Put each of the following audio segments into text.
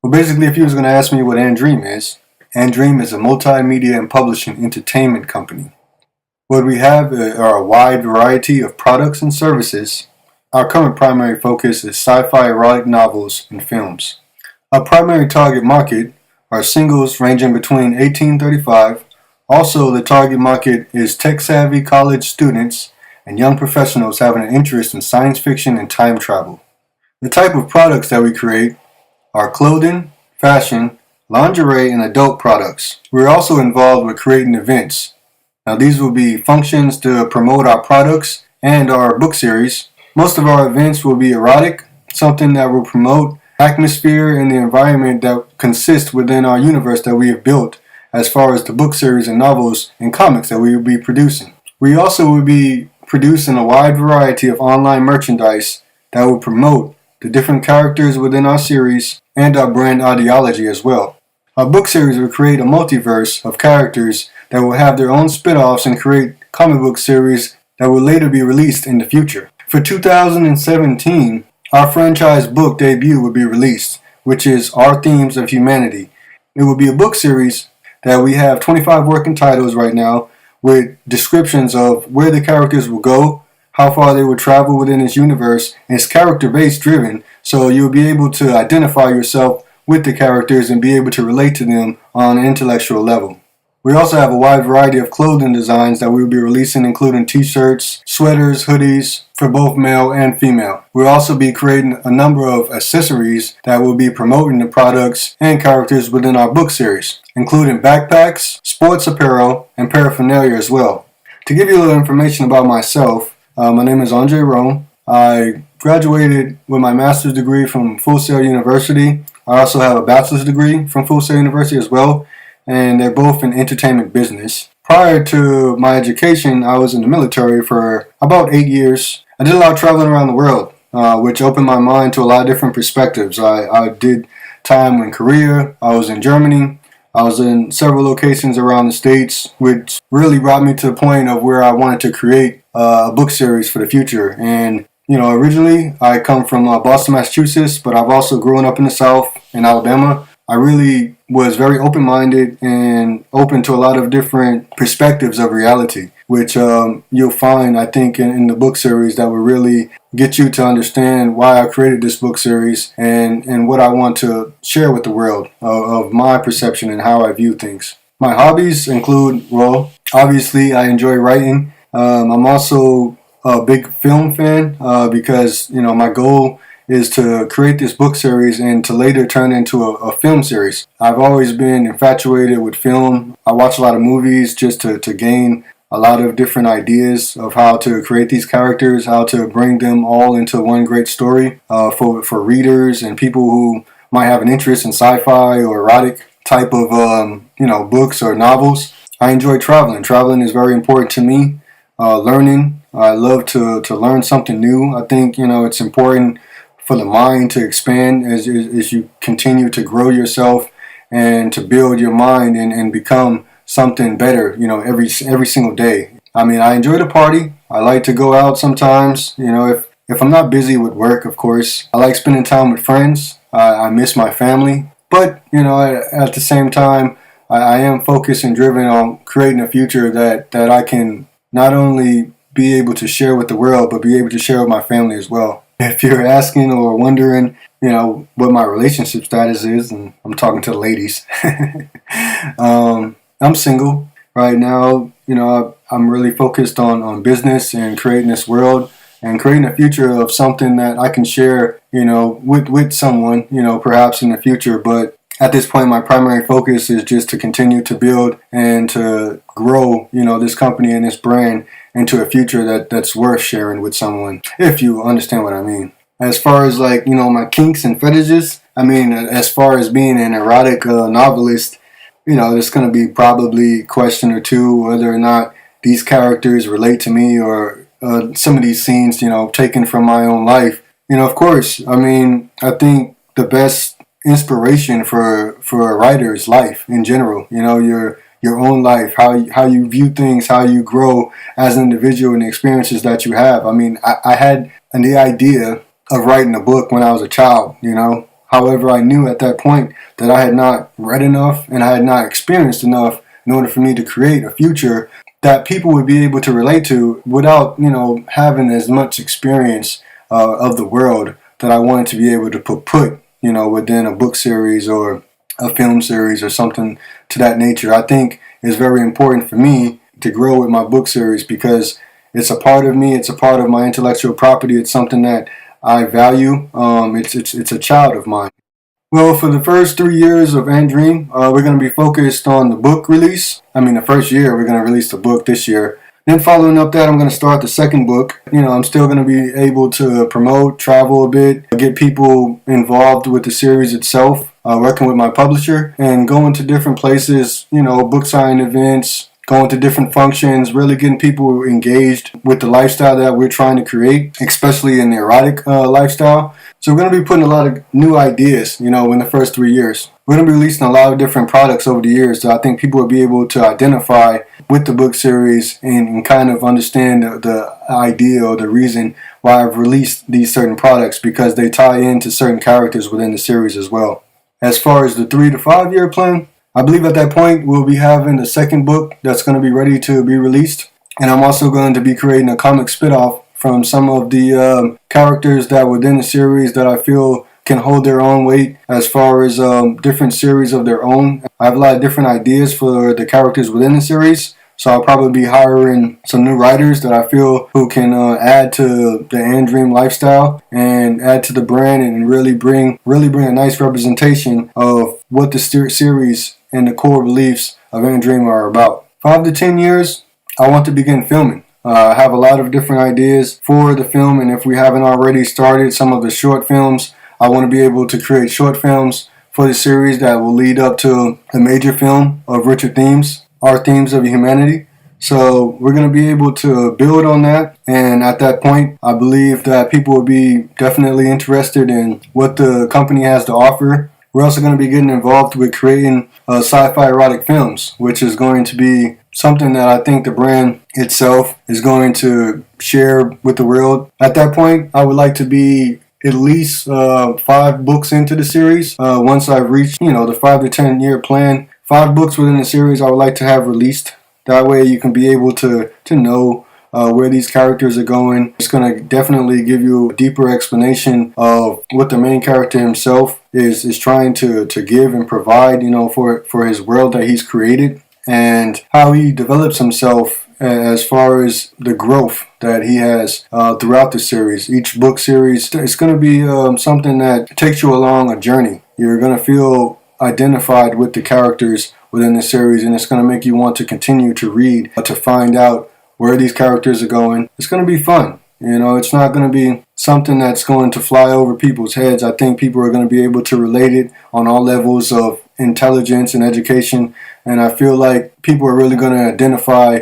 Well, basically, if you was going to ask me what ANDREAM is a multimedia and publishing entertainment company. What we have are a wide variety of products and services. Our current primary focus is sci-fi erotic novels and films. Our primary target market are singles ranging between 18-35. Also, the target market is tech-savvy college students and young professionals having an interest in science fiction and time travel. The type of products that we create are clothing, fashion, lingerie, and adult products. We're also involved with creating events. Now, these will be functions to promote our products and our book series. Most of our events will be erotic, something that will promote atmosphere and the environment that consists within our universe that we have built as far as the book series and novels and comics that we will be producing. We also will be producing a wide variety of online merchandise that will promote the different characters within our series and our brand ideology as well. Our book series will create a multiverse of characters that will have their own spin-offs and create comic book series that will later be released in the future. For 2017, our franchise book debut will be released, which is Our Themes of Humanity. It will be a book series that we have 25 working titles right now with descriptions of where the characters will go, how far they will travel within this universe, and it's character-based driven, so you'll be able to identify yourself with the characters and be able to relate to them on an intellectual level. We also have a wide variety of clothing designs that we will be releasing, including t-shirts, sweaters, hoodies for both male and female. We'll also be creating a number of accessories that will be promoting the products and characters within our book series, including backpacks, sports apparel, and paraphernalia as well. To give you a little information about myself, my name is Andre Rome. I graduated with my master's degree from Full Sail University. I also have a bachelor's degree from Full Sail University as well, and they're both in entertainment business. Prior to my education, I was in the military for about 8 years. I did a lot of traveling around the world, which opened my mind to a lot of different perspectives. I did time in Korea, I was in Germany, I was in several locations around the States, which really brought me to the point of where I wanted to create a book series for the future. And originally I come from Boston, Massachusetts, but I've also grown up in the South in Alabama. I really was very open-minded and open to a lot of different perspectives of reality, which you'll find, I think, in the book series that will really get you to understand why I created this book series and what I want to share with the world of my perception and how I view things. My hobbies include, well, obviously I enjoy writing. I'm also a big film fan because, my goal is to create this book series and to later turn into a film series. I've always been infatuated with film. I watch a lot of movies just to gain a lot of different ideas of how to create these characters, how to bring them all into one great story for readers and people who might have an interest in sci-fi or erotic type of books or novels. I enjoy traveling. Traveling is very important to me. Learning. I love to learn something new. I think it's important for the mind to expand as you continue to grow yourself and to build your mind and become something better, every single day. I mean, I enjoy to party. I like to go out sometimes, if I'm not busy with work, of course. I like spending time with friends. I miss my family. But, at the same time, I am focused and driven on creating a future that I can not only be able to share with the world, but be able to share with my family as well. If you're asking or wondering, what my relationship status is, and I'm talking to the ladies, I'm single right now. I'm really focused on business and creating this world and creating a future of something that I can share, with someone, perhaps in the future. But at this point, my primary focus is just to continue to build and to grow, this company and this brand into a future that's worth sharing with someone, if you understand what I mean. As far as my kinks and fetishes, as far as being an erotic novelist, there's going to be probably a question or two whether or not these characters relate to me or some of these scenes, taken from my own life. Of course, I think the best inspiration for a writer is life in general. Your own life, how you view things, how you grow as an individual, and the experiences that you have. I had the idea of writing a book when I was a child. However, I knew at that point that I had not read enough and I had not experienced enough in order for me to create a future that people would be able to relate to without, having as much experience of the world that I wanted to be able to put within a book series or a film series or something to that nature. I think it's very important for me to grow with my book series because it's a part of me. It's a part of my intellectual property. It's something that I value. It's a child of mine. Well, for the first 3 years of Andream, we're going to be focused on the book release. The first year, we're going to release the book this year. Then following up that, I'm going to start the second book. I'm still going to be able to promote, travel a bit, get people involved with the series itself, working with my publisher, and going to different places, book signing events, going to different functions, really getting people engaged with the lifestyle that we're trying to create, especially in the erotic lifestyle. So we're going to be putting a lot of new ideas, in the first 3 years. We're going to be releasing a lot of different products over the years that I think people will be able to identify with the book series and kind of understand the idea or the reason why I've released these certain products, because they tie into certain characters within the series as well. As far as the 3 to 5 year plan, I believe at that point we'll be having the second book that's going to be ready to be released. And I'm also going to be creating a comic spinoff from some of the characters that within the series that I feel can hold their own weight as far as different series of their own. I have a lot of different ideas for the characters within the series, so I'll probably be hiring some new writers that I feel who can add to the Andream lifestyle and add to the brand and really bring a nice representation of what the series and the core beliefs of Andream are about. 5 to 10 years, I want to begin filming. I have a lot of different ideas for the film, and if we haven't already started some of the short films, I want to be able to create short films for the series that will lead up to a major film of richer themes, our themes of humanity. So we're going to be able to build on that, and at that point, I believe that people will be definitely interested in what the company has to offer. We're also going to be getting involved with creating sci-fi erotic films, which is going to be something that I think the brand itself is going to share with the world. At that point, I would like to be at least 5 books into the series. Once I've reached, the 5 to 10 year plan, 5 books within the series I would like to have released. That way you can be able to know where these characters are going. It's going to definitely give you a deeper explanation of what the main character himself is trying to give and provide, for his world that he's created, and how he develops himself as far as the growth that he has throughout the series. Each book series, it's going to be something that takes you along a journey. You're going to feel identified with the characters within the series, and it's going to make you want to continue to read to find out where these characters are going. It's going to be fun. It's not going to be something that's going to fly over people's heads. I think people are going to be able to relate it on all levels of intelligence and education, and I feel like people are really going to identify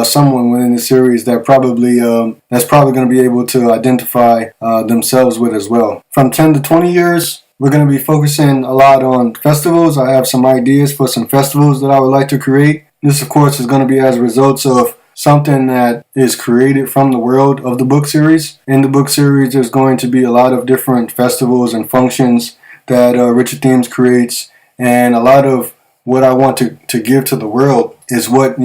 someone within the series that's probably going to be able to identify themselves with as well. From 10 to 20 years, we're going to be focusing a lot on festivals. I have some ideas for some festivals that I would like to create. This, of course, is going to be as a result of something that is created from the world of the book series. In the book series, there's going to be a lot of different festivals and functions that Richard Themes creates, and a lot of what I want to give to the world is what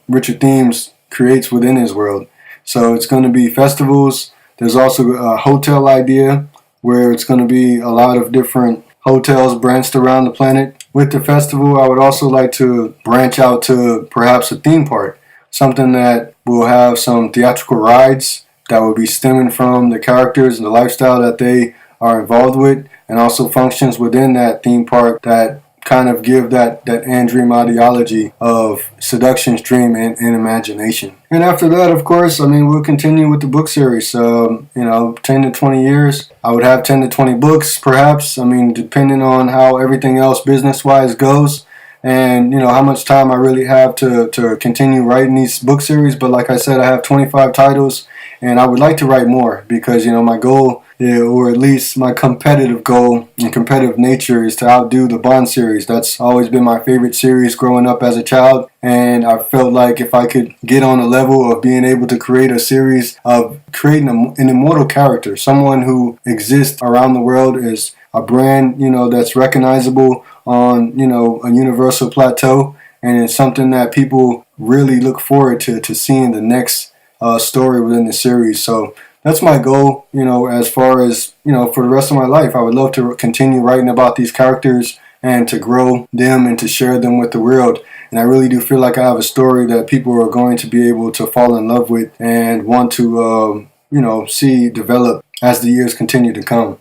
Richard Themes creates within his world. So it's going to be festivals. There's also a hotel idea where it's going to be a lot of different hotels branched around the planet. With the festival, I would also like to branch out to perhaps a theme park, something that will have some theatrical rides that will be stemming from the characters and the lifestyle that they are involved with, and also functions within that theme park that kind of give that Andream ideology of seduction, dream, and imagination. And after that, of course, we'll continue with the book series. 10 to 20 years, I would have 10 to 20 books, perhaps. Depending on how everything else business-wise goes, and how much time I really have to continue writing these book series. But like I said, I have 25 titles, and I would like to write more because my goal, or at least my competitive goal and competitive nature, is to outdo the Bond series. That's always been my favorite series growing up as a child, and I felt like if I could get on a level of being able to create a series of creating an immortal character, someone who exists around the world as a brand, that's recognizable on, a universal plateau, and it's something that people really look forward to seeing the next story within the series. So that's my goal, as far as, for the rest of my life. I would love to continue writing about these characters and to grow them and to share them with the world. And I really do feel like I have a story that people are going to be able to fall in love with and want to, see develop as the years continue to come.